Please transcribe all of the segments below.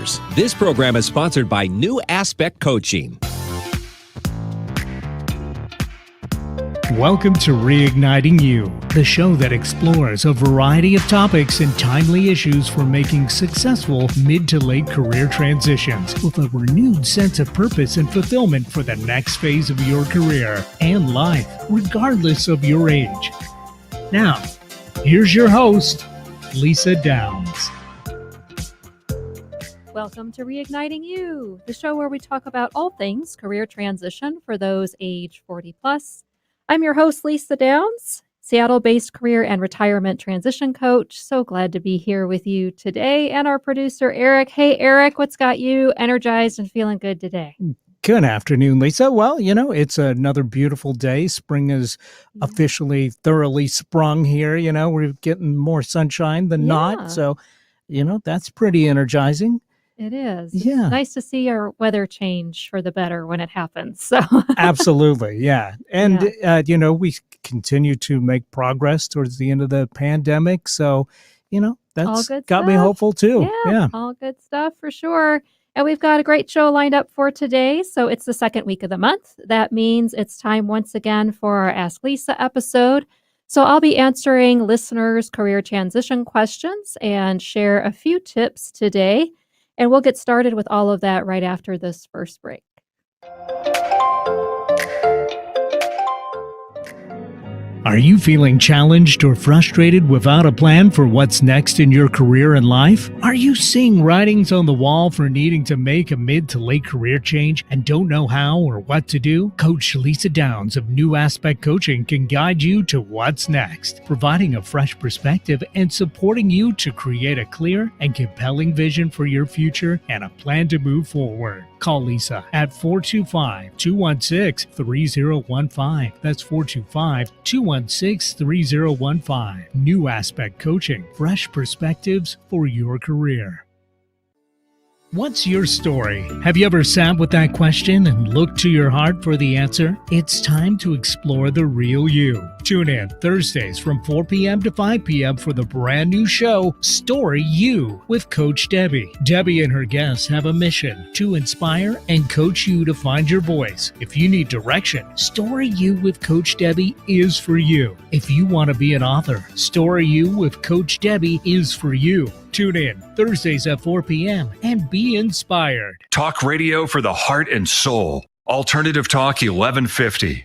careers. This program is sponsored by New Aspect Coaching. Welcome to Reigniting You, the show that explores a variety of topics and timely issues for making successful mid to late career transitions with a renewed sense of purpose and fulfillment for the next phase of your career and life, regardless of your age. Now, here's your host, Lisa Downs. Welcome to Reigniting You, the show where we talk about all things career transition for those age 40 plus. I'm your host, Lisa Downs, Seattle-based career and retirement transition coach. So glad to be here with you today. And our producer, Eric. Hey, Eric, what's got you energized and feeling good today? Good afternoon, Lisa. Well, it's another beautiful day. Spring is officially thoroughly sprung here. We're getting more sunshine than not. So, that's pretty energizing. It is. Yeah. It's nice to see our weather change for the better when it happens. So Absolutely. Yeah. And, we continue to make progress towards the end of the pandemic. So, that's got me hopeful too. Yeah. All good stuff for sure. And we've got a great show lined up for today. So it's the second week of the month. That means it's time once again for our Ask Lisa episode. So I'll be answering listeners' career transition questions and share a few tips today. And we'll get started with all of that right after this first break. Are you feeling challenged or frustrated without a plan for what's next in your career and life? Are you seeing writings on the wall for needing to make a mid to late career change and don't know how or what to do? Coach Lisa Downs of New Aspect Coaching can guide you to what's next, providing a fresh perspective and supporting you to create a clear and compelling vision for your future and a plan to move forward. Call Lisa at 425-216-3015. That's 425-216-3015. New Aspect Coaching. Fresh perspectives for your career. What's your story? Have you ever sat with that question and looked to your heart for the answer? It's time to explore the real you. Tune in Thursdays from 4 p.m. to 5 p.m. for the brand new show, Story You, with Coach Debbie. Debbie and her guests have a mission to inspire and coach you to find your voice. If you need direction, Story You with Coach Debbie is for you. If you want to be an author, Story You with Coach Debbie is for you. Tune in Thursdays at 4 p.m. and be inspired. Talk radio for the heart and soul. Alternative Talk 1150.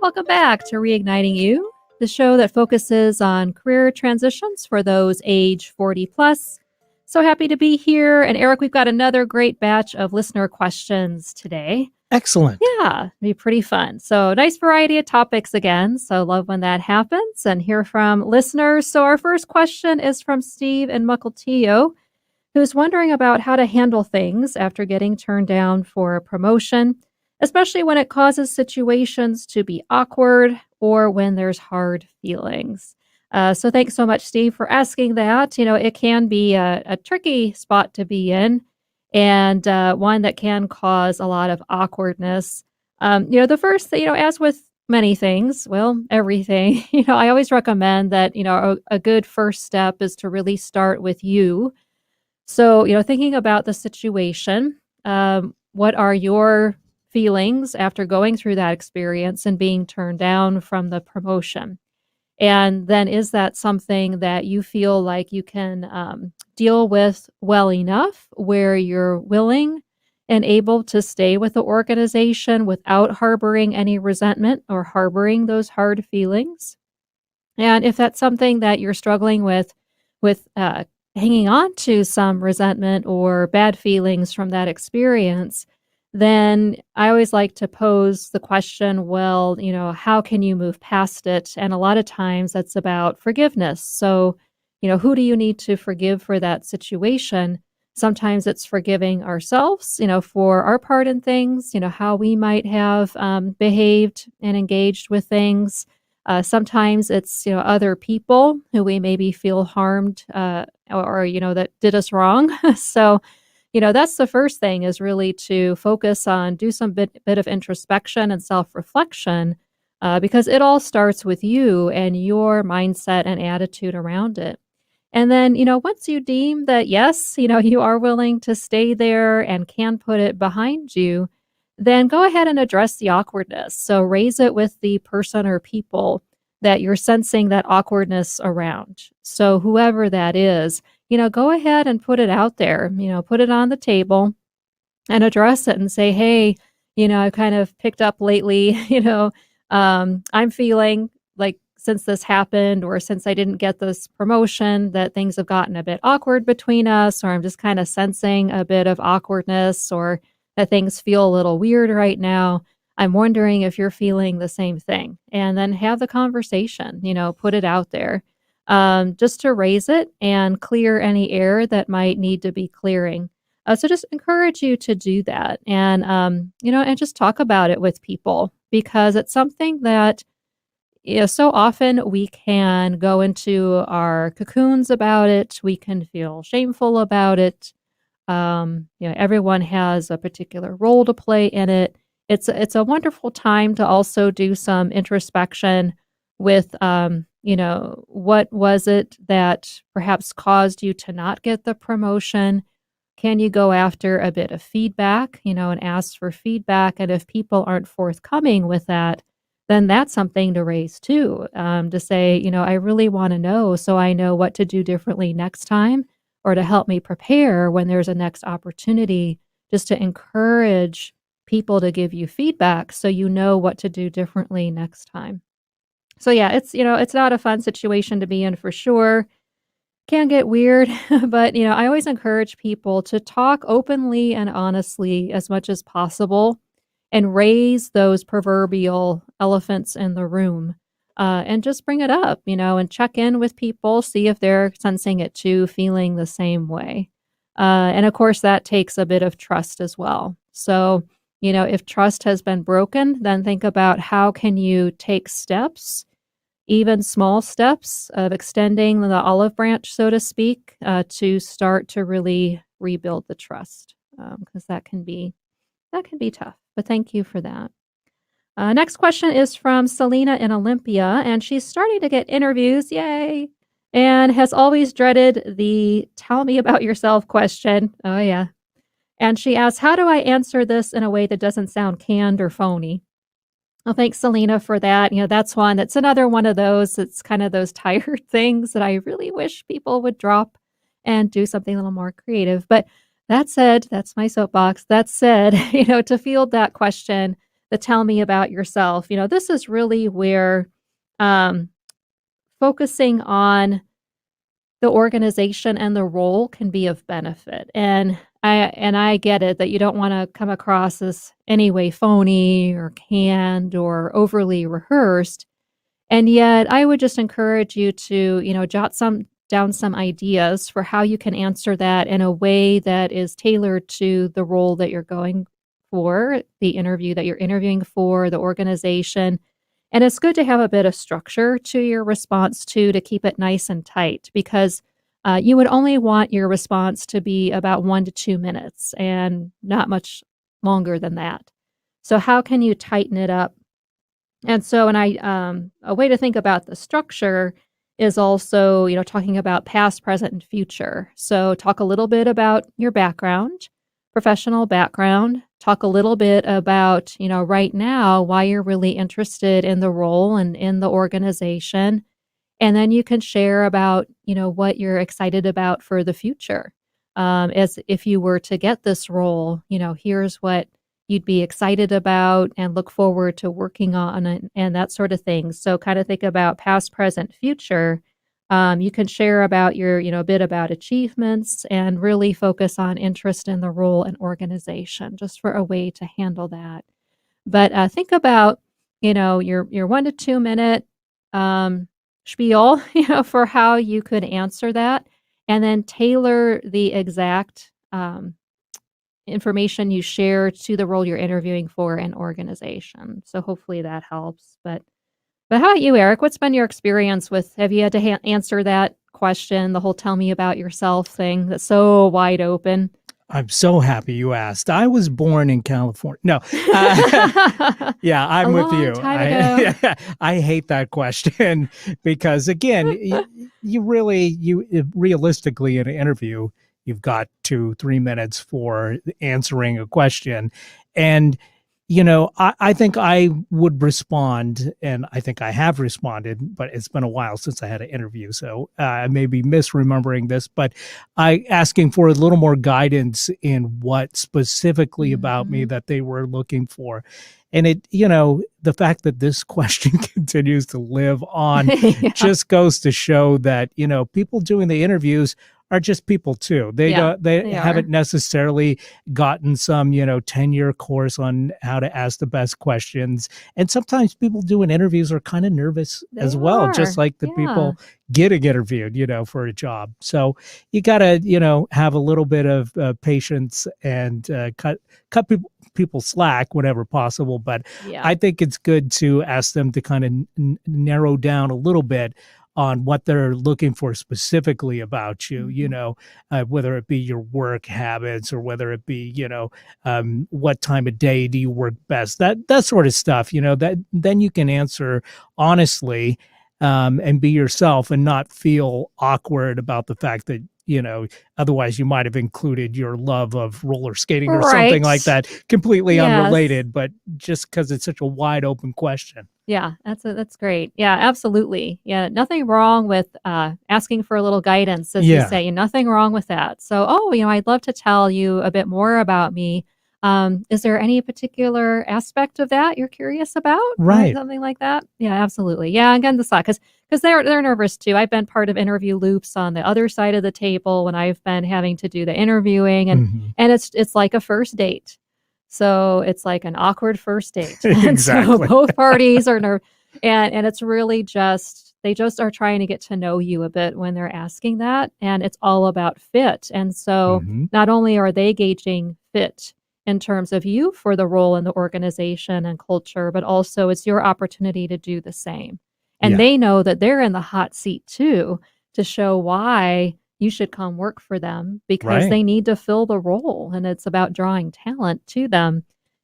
Welcome back to Reigniting You, the show that focuses on career transitions for those age 40 plus. So happy to be here. And Eric, we've got another great batch of listener questions today. Excellent. Yeah, it'll be pretty fun. So nice variety of topics again. So love when that happens and hear from listeners. So our first question is from Steve in Mukilteo, who's wondering about how to handle things after getting turned down for a promotion, especially when it causes situations to be awkward or when there's hard feelings. So thanks so much, Steve, for asking that. It can be a tricky spot to be in, and one that can cause a lot of awkwardness. The first thing, as with many things, well, everything, I always recommend that, a good first step is to really start with you. So, thinking about the situation, what are your feelings after going through that experience and being turned down from the promotion? And then is that something that you feel like you can deal with well enough where you're willing and able to stay with the organization without harboring any resentment or harboring those hard feelings? And if that's something that you're struggling with hanging on to some resentment or bad feelings from that experience, then I always like to pose the question, well, how can you move past it? And a lot of times that's about forgiveness. So, who do you need to forgive for that situation? Sometimes it's forgiving ourselves, for our part in things, how we might have behaved and engaged with things. Sometimes it's, other people who we maybe feel harmed or that did us wrong. So, that's the first thing, is really to focus on, do some bit of introspection and self-reflection, because it all starts with you and your mindset and attitude around it. And then, once you deem that, yes, you are willing to stay there and can put it behind you, then go ahead and address the awkwardness. So raise it with the person or people that you're sensing that awkwardness around. So whoever that is, go ahead and put it out there, put it on the table and address it and say, hey, I've kind of picked up lately, I'm feeling like since this happened or since I didn't get this promotion that things have gotten a bit awkward between us, or I'm just kind of sensing a bit of awkwardness or that things feel a little weird right now. I'm wondering if you're feeling the same thing, and then have the conversation, put it out there, just to raise it and clear any air that might need to be clearing. So just encourage you to do that and, and just talk about it with people, because it's something that, so often we can go into our cocoons about it. We can feel shameful about it. Everyone has a particular role to play in it. It's a wonderful time to also do some introspection with, what was it that perhaps caused you to not get the promotion? Can you go after a bit of feedback, and ask for feedback? And if people aren't forthcoming with that, then that's something to raise too, to say, I really want to know so I know what to do differently next time, or to help me prepare when there's a next opportunity, just to encourage people to give you feedback so you know what to do differently next time. So yeah, it's not a fun situation to be in for sure. Can get weird, but, I always encourage people to talk openly and honestly as much as possible and raise those proverbial elephants in the room, and just bring it up, and check in with people, see if they're sensing it too, feeling the same way. And of course, that takes a bit of trust as well. So, if trust has been broken, then think about how can you take steps, even small steps of extending the olive branch, so to speak, to start to really rebuild the trust, because that can be tough. But thank you for that. Next question is from Selena in Olympia, and she's starting to get interviews, yay, and has always dreaded the "tell me about yourself" question. Oh yeah, and she asks, "How do I answer this in a way that doesn't sound canned or phony?" Well, thanks, Selena, for that. That's another one of those. It's kind of those tired things that I really wish people would drop and do something a little more creative. But that said, that's my soapbox. That said, to field that question, the "tell me about yourself," this is really where, um, focusing on the organization and the role can be of benefit. And I get it that you don't wanna come across as any way phony or canned or overly rehearsed. And yet, I would just encourage you to, jot some down some ideas for how you can answer that in a way that is tailored to the role that you're going for, the interview that you're interviewing for, the organization. And it's good to have a bit of structure to your response too, to keep it nice and tight, because you would only want your response to be about 1 to 2 minutes and not much longer than that. So how can you tighten it up? And so, a way to think about the structure is also, talking about past, present, and future. So talk a little bit about your background, professional background. Talk a little bit about, right now, why you're really interested in the role and in the organization. And then you can share about, what you're excited about for the future. As if you were to get this role, here's what you'd be excited about and look forward to working on, and that sort of thing. So kind of think about past, present, future. You can share about your, a bit about achievements and really focus on interest in the role and organization, just for a way to handle that. But think about, your 1 to 2 minute spiel, for how you could answer that, and then tailor the exact information you share to the role you're interviewing for an organization. So hopefully that helps. But how about you, Eric? What's been your experience with? Have you had to answer that question, the whole "tell me about yourself" thing that's so wide open? I'm so happy you asked. I was born in California. No, yeah, I'm with you. I hate that question because, again, you realistically in an interview, you've got 2-3 minutes for answering a question, and I think I would respond, and I think I have responded, but it's been a while since I had an interview, so I may be misremembering this, but I asking for a little more guidance in what specifically about me that they were looking for. And the fact that this question continues to live on just goes to show that, people doing the interviews are just people too. They haven't necessarily gotten some, 10-year course on how to ask the best questions. And sometimes people doing interviews are kind of nervous as well, just like the people getting interviewed, for a job. So you got to, have a little bit of patience and cut people slack whenever possible. But I think it's good to ask them to kind of narrow down a little bit on what they're looking for specifically about you, whether it be your work habits or whether it be, what time of day do you work best, that sort of stuff, that then you can answer honestly and be yourself and not feel awkward about the fact that, otherwise you might have included your love of roller skating or something like that, completely unrelated, but just because it's such a wide open question. Yeah, that's great. Yeah, absolutely. Yeah, nothing wrong with asking for a little guidance, as you say. Nothing wrong with that. So, I'd love to tell you a bit more about me. Is there any particular aspect of that you're curious about? Right. Something like that? Yeah, absolutely. Yeah, again, because they're nervous too. I've been part of interview loops on the other side of the table when I've been having to do the interviewing, and it's like a first date. So it's like an awkward first date. Exactly. So both parties are nervous, and it's really they just are trying to get to know you a bit when they're asking that, and it's all about fit. And so not only are they gauging fit in terms of you for the role in the organization and culture, but also it's your opportunity to do the same. And they know that they're in the hot seat too, to show why you should come work for them, because they need to fill the role, and it's about drawing talent to them.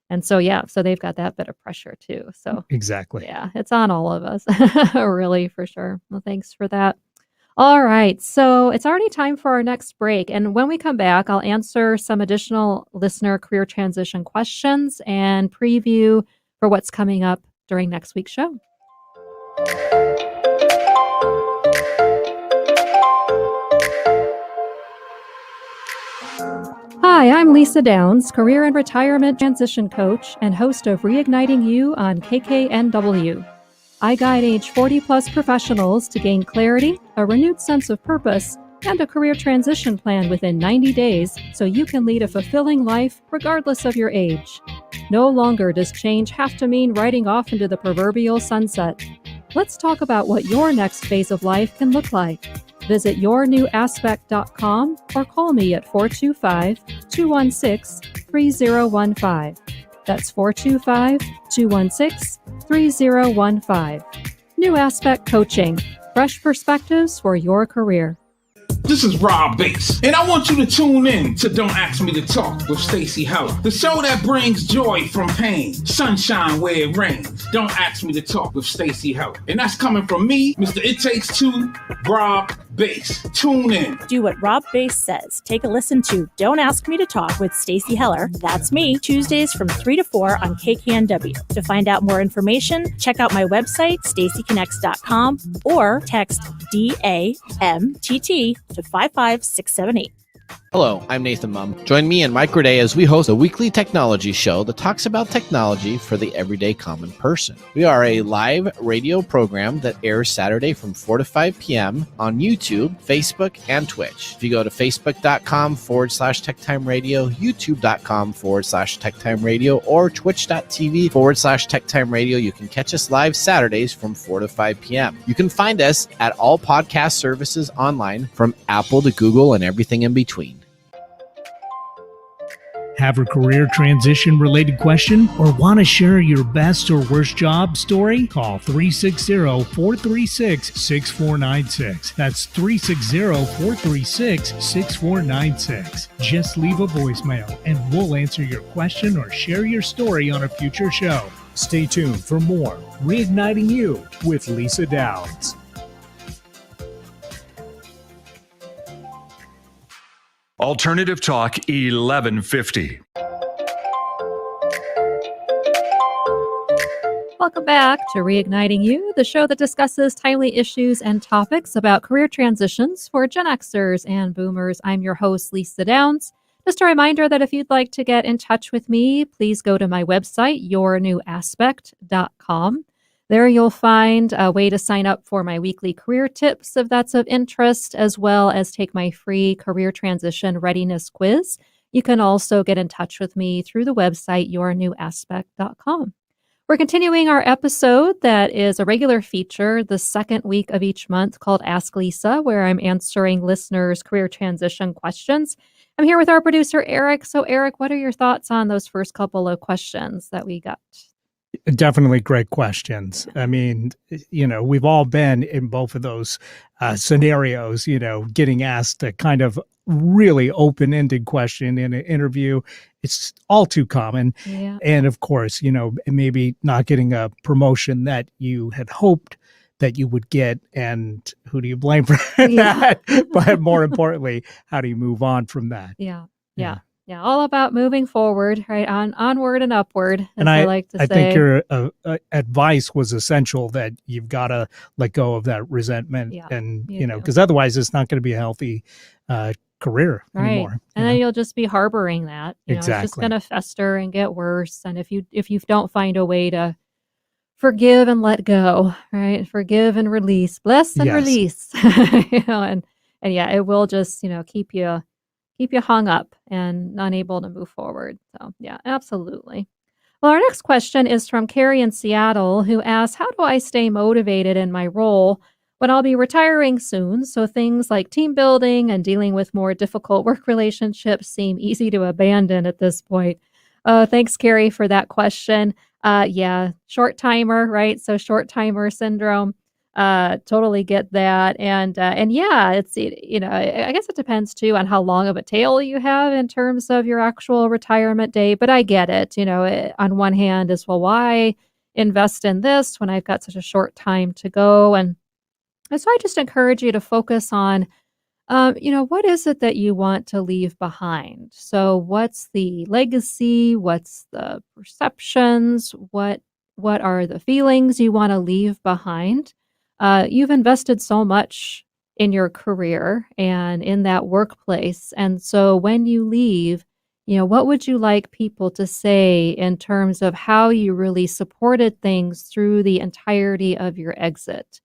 And so, so they've got that bit of pressure too. So exactly. Yeah, it's on all of us, really, for sure. Well, thanks for that. All right. So it's already time for our next break. And when we come back, I'll answer some additional listener career transition questions and preview for what's coming up during next week's show. Hi, I'm Lisa Downs, career and retirement transition coach and host of Reigniting You on KKNW. I guide age 40-plus professionals to gain clarity, a renewed sense of purpose, and a career transition plan within 90 days so you can lead a fulfilling life regardless of your age. No longer does change have to mean riding off into the proverbial sunset. Let's talk about what your next phase of life can look like. Visit yournewaspect.com or call me at 425-216-3015. That's 425-216-3015. New Aspect Coaching. Fresh perspectives for your career. This is Rob Bass, and I want you to tune in to Don't Ask Me to Talk with Stacey Heller, the show that brings joy from pain, sunshine where it rains. Don't Ask Me to Talk with Stacey Heller. And that's coming from me, Mr. It Takes Two, Rob Bass. Tune in. Do what Rob Bass says. Take a listen to Don't Ask Me to Talk with Stacey Heller. That's me, Tuesdays from 3 to 4 on KKNW. To find out more information, check out my website, staceyconnects.com, or text DAMTT to 55678. Hello, I'm Nathan Mum. Join me and Mike Raday as we host a weekly technology show that talks about technology for the everyday common person. We are a live radio program that airs Saturday from 4 to 5 p.m. on YouTube, Facebook, and Twitch. If you go to facebook.com/TechTime Radio, youtube.com/TechTime Radio, or twitch.tv/TechTime Radio, you can catch us live Saturdays from 4 to 5 p.m. You can find us at all podcast services online, from Apple to Google and everything in between. Have a career transition related question or want to share your best or worst job story? Call 360-436-6496. That's 360-436-6496. Just leave a voicemail and we'll answer your question or share your story on a future show. Stay tuned for more Reigniting You with Lisa Downs. Alternative Talk 1150. Welcome back to Reigniting You, the show that discusses timely issues and topics about career transitions for Gen Xers and Boomers. I'm your host, Lisa Downs. Just a reminder that if you'd like to get in touch with me, please go to my website, yournewaspect.com. There you'll find a way to sign up for my weekly career tips if that's of interest, as well as take my free career transition readiness quiz. You can also get in touch with me through the website, yournewaspect.com. We're continuing our episode that is a regular feature the second week of each month called Ask Lisa, where I'm answering listeners' career transition questions. I'm here with our producer, Eric. So, Eric, what are your thoughts on those first couple of questions that we got? Definitely great questions. I mean, we've all been in both of those scenarios, getting asked a kind of really open-ended question in an interview. It's all too common. Yeah. And of course, maybe not getting a promotion that you had hoped that you would get. And who do you blame for that? But more importantly, how do you move on from that? Yeah. All about moving forward, right? Onward and upward, as I like to say. I think your advice was essential, that you've got to let go of that resentment, and because otherwise it's not going to be a healthy career anymore. And then you'll just be harboring that. Exactly. It's just going to fester and get worse. And if you don't find a way to forgive and let go, right? Forgive and release, bless and release, and it will just keep you hung up and unable to move forward. So, yeah, absolutely. Well, our next question is from Carrie in Seattle, who asks, how do I stay motivated in my role when I'll be retiring soon? So things like team building and dealing with more difficult work relationships seem easy to abandon at this point. Thanks, Carrie, for that question. Short timer, right? So short timer syndrome. Totally get that. And I guess it depends too on how long of a tail you have in terms of your actual retirement date, but I get it. On one hand is, well, why invest in this when I've got such a short time to go? And so I just encourage you to focus on, what is it that you want to leave behind? So what's the legacy? What's the perceptions? What are the feelings you want to leave behind? You've invested so much in your career and in that workplace. And so when you leave, what would you like people to say in terms of how you really supported things through the entirety of your exit?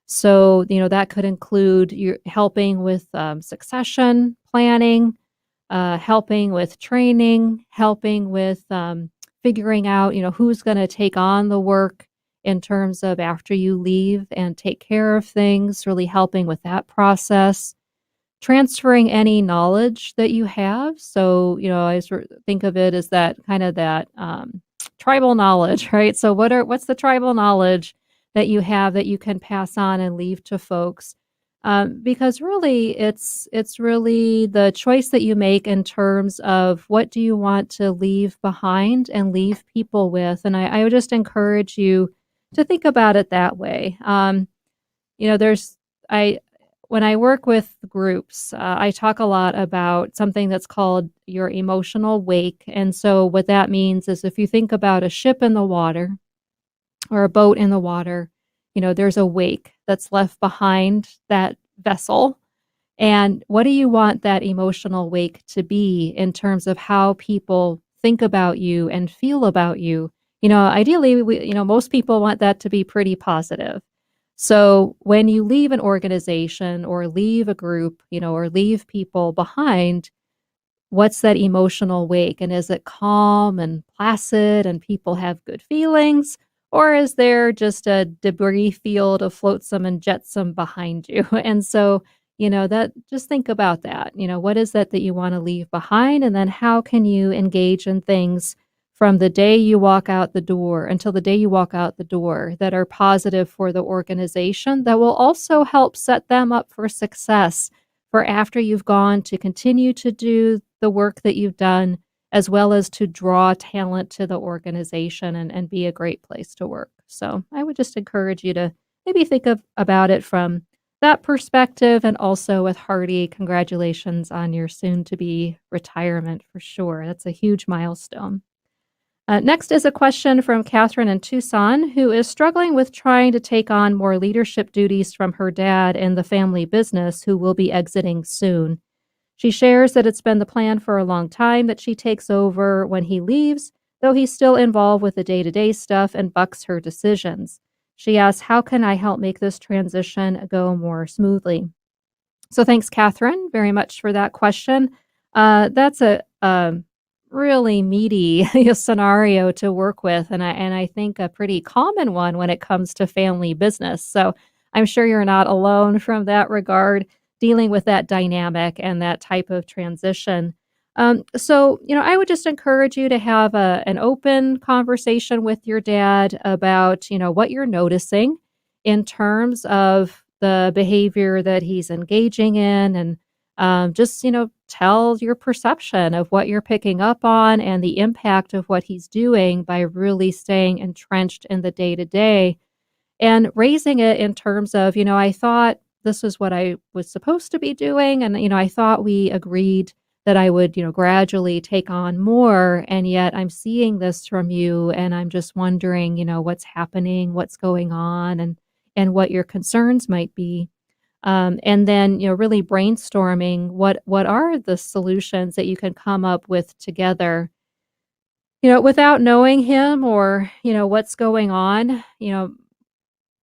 So, that could include you helping with succession planning, helping with training, helping with figuring out, who's going to take on the work in terms of after you leave and take care of things, really helping with that process, transferring any knowledge that you have. So, I sort of think of it as that kind of that tribal knowledge, right? So what's the tribal knowledge that you have that you can pass on and leave to folks? Because really it's really the choice that you make in terms of what do you want to leave behind and leave people with. And I would just encourage you to think about it that way. When I work with groups, I talk a lot about something that's called your emotional wake. And so what that means is, if you think about a ship in the water or a boat in the water, there's a wake that's left behind that vessel. And what do you want that emotional wake to be in terms of how people think about you and feel about you? Ideally, most people want that to be pretty positive. So when you leave an organization or leave a group, or leave people behind, what's that emotional wake? And is it calm and placid and people have good feelings? Or is there just a debris field of flotsam and jetsam behind you? And so, that just think about that. What is that you want to leave behind? And then how can you engage in things from the day you walk out the door until the day you walk out the door that are positive for the organization that will also help set them up for success for after you've gone to continue to do the work that you've done, as well as to draw talent to the organization and be a great place to work. So I would just encourage you to maybe think about it from that perspective, and also with hearty congratulations on your soon to be retirement for sure. That's a huge milestone. Next is a question from Catherine in Tucson, who is struggling with trying to take on more leadership duties from her dad in the family business, who will be exiting soon. She shares that it's been the plan for a long time that she takes over when he leaves, though he's still involved with the day-to-day stuff and bucks her decisions. She asks, how can I help make this transition go more smoothly? So thanks, Catherine, very much for that question. That's a really meaty scenario to work with, and I think a pretty common one when it comes to family business. So I'm sure you're not alone from that regard, dealing with that dynamic and that type of transition. So, I would just encourage you to have an open conversation with your dad about, what you're noticing in terms of the behavior that he's engaging in, and just, tell your perception of what you're picking up on and the impact of what he's doing by really staying entrenched in the day to day and raising it in terms of, I thought this is what I was supposed to be doing. And, I thought we agreed that I would, gradually take on more. And yet I'm seeing this from you. And I'm just wondering, what's happening, what's going on, and what your concerns might be. And then, really brainstorming what are the solutions that you can come up with together, without knowing him or, what's going on.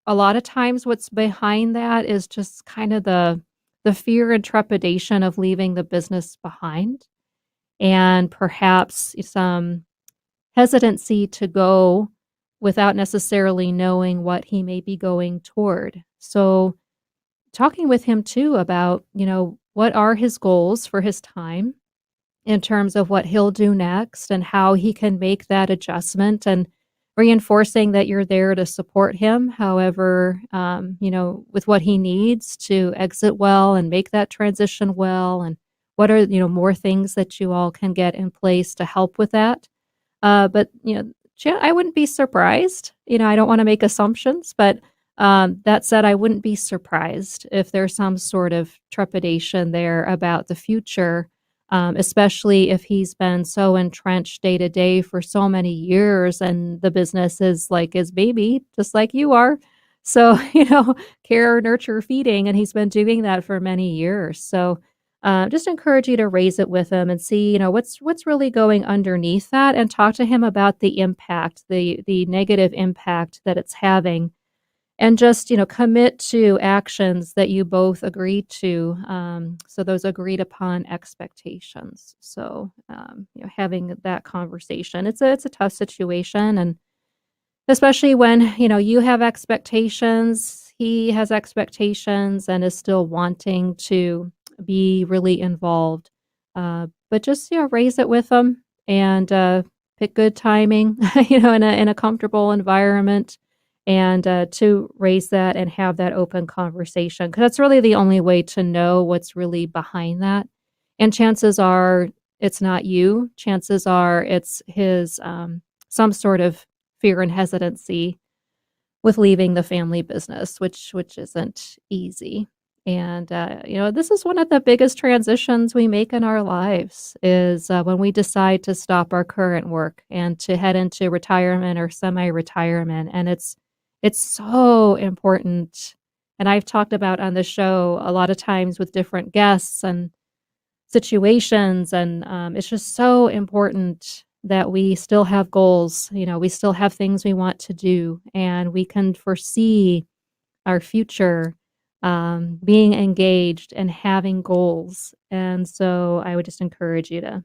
A lot of times what's behind that is just kind of the fear and trepidation of leaving the business behind, and perhaps some hesitancy to go without necessarily knowing what he may be going toward. So talking with him too about, what are his goals for his time in terms of what he'll do next and how he can make that adjustment, and reinforcing that you're there to support him, however, with what he needs to exit well and make that transition well. And what are, more things that you all can get in place to help with that. But, I wouldn't be surprised. I don't want to make assumptions, but that said, I wouldn't be surprised if there's some sort of trepidation there about the future, especially if he's been so entrenched day to day for so many years, and the business is like his baby, just like you are. So, care, nurture, feeding, and he's been doing that for many years. So, just encourage you to raise it with him and see, what's really going underneath that, and talk to him about the impact, the negative impact that it's having. And just, commit to actions that you both agree to. So those agreed upon expectations. So, having that conversation, it's a tough situation. And especially when, you have expectations, he has expectations and is still wanting to be really involved. But just, raise it with them, and pick good timing, in a comfortable environment, and to raise that and have that open conversation, because that's really the only way to know what's really behind that. And chances are it's not you. Chances are it's his some sort of fear and hesitancy with leaving the family business, which isn't easy. And this is one of the biggest transitions we make in our lives, is when we decide to stop our current work and to head into retirement or semi-retirement. And it's so important. And I've talked about on the show a lot of times with different guests and situations. And it's just so important that we still have goals. We still have things we want to do, and we can foresee our future, being engaged and having goals. And so I would just encourage you to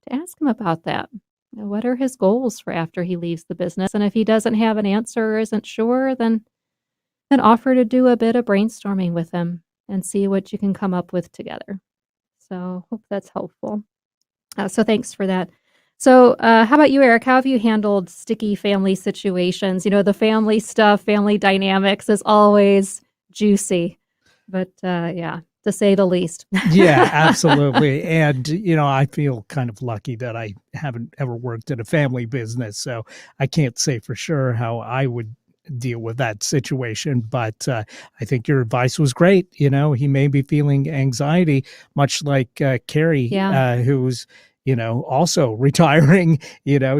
ask him about that. What are his goals for after he leaves the business? And if he doesn't have an answer or isn't sure, then offer to do a bit of brainstorming with him and see what you can come up with together. So hope that's helpful. So thanks for that. So how about you, Eric? How have you handled sticky family situations? The family stuff, family dynamics is always juicy, but yeah, to say the least. Yeah, absolutely. And, I feel kind of lucky that I haven't ever worked in a family business. So I can't say for sure how I would deal with that situation. But I think your advice was great. He may be feeling anxiety, much like Carrie, Yeah. who's, also retiring.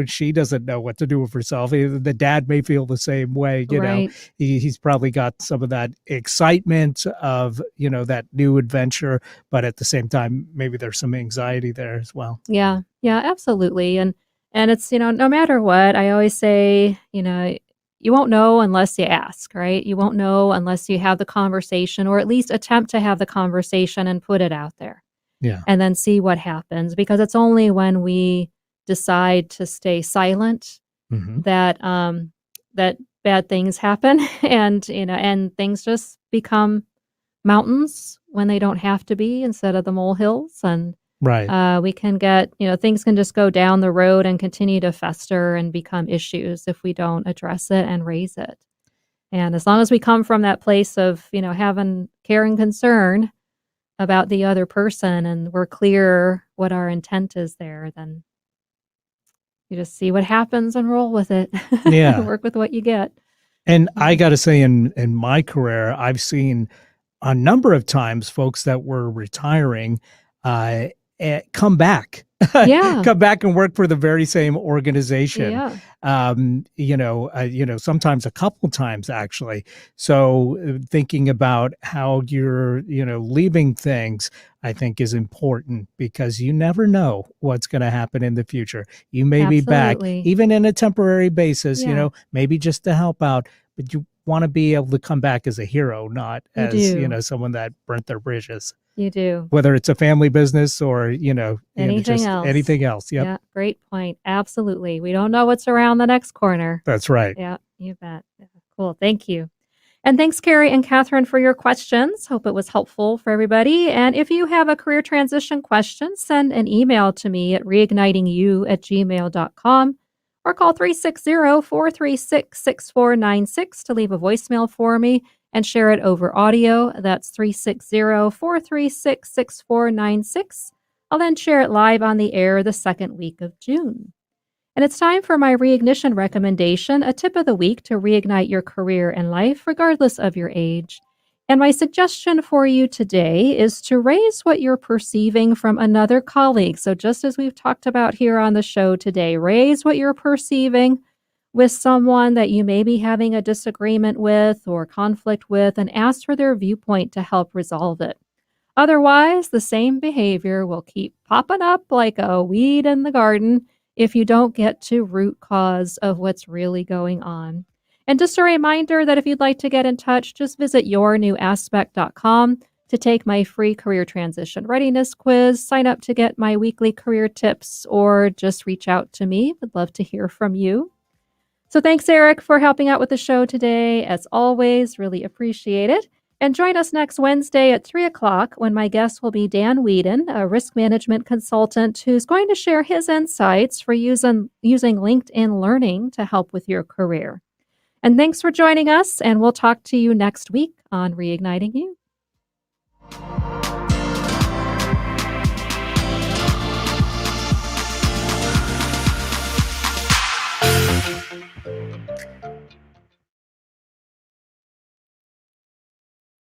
She doesn't know what to do with herself. The dad may feel the same way. Right. He's probably got some of that excitement of, that new adventure, but at the same time, maybe there's some anxiety there as well. Yeah. Yeah, absolutely. And it's, no matter what, I always say, you won't know unless you ask, right? You won't know unless you have the conversation, or at least attempt to have the conversation and put it out there. Yeah. And then see what happens, because it's only when we decide to stay silent Mm-hmm. that bad things happen, and things just become mountains when they don't have to be, instead of the molehills. And Right. we can get, things can just go down the road and continue to fester and become issues if we don't address it and raise it. And as long as we come from that place of, having care and concern about the other person, and we're clear what our intent is there, then you just see what happens and roll with it. Yeah. Work with what you get. And I got to say, in my career, I've seen a number of times folks that were retiring come back. Yeah. Come back and work for the very same organization. Yeah. Sometimes a couple times actually. So thinking about how you're, leaving things, I think is important, because you never know what's going to happen in the future. You may be back, Absolutely. even in a temporary basis, Yeah. maybe just to help out, but you want to be able to come back as a hero, not You as, do. someone that burnt their bridges, You do. whether it's a family business or, Anything just else. anything else. Yep. Yeah. Great point. Absolutely. We don't know what's around the next corner. That's right. Yeah. You bet. Yeah. Cool. Thank you. And thanks, Carrie and Catherine, for your questions. Hope it was helpful for everybody. And if you have a career transition question, send an email to me at reignitingyou@gmail.com, or call 360-436-6496 to leave a voicemail for me and share it over audio. That's 360-436-6496. I'll then share it live on the air the second week of June. And it's time for my reignition recommendation, a tip of the week to reignite your career and life, regardless of your age. And my suggestion for you today is to raise what you're perceiving from another colleague. So just as we've talked about here on the show today, raise what you're perceiving with someone that you may be having a disagreement with or conflict with, and ask for their viewpoint to help resolve it. Otherwise, the same behavior will keep popping up like a weed in the garden if you don't get to root cause of what's really going on. And just a reminder that if you'd like to get in touch, just visit yournewaspect.com to take my free career transition readiness quiz, sign up to get my weekly career tips, or just reach out to me. Would love to hear from you. So thanks, Eric, for helping out with the show today. As always, really appreciate it. And join us next Wednesday at 3 o'clock when my guest will be Dan Whedon, a risk management consultant who's going to share his insights for using LinkedIn Learning to help with your career. And thanks for joining us, and we'll talk to you next week on Reigniting You.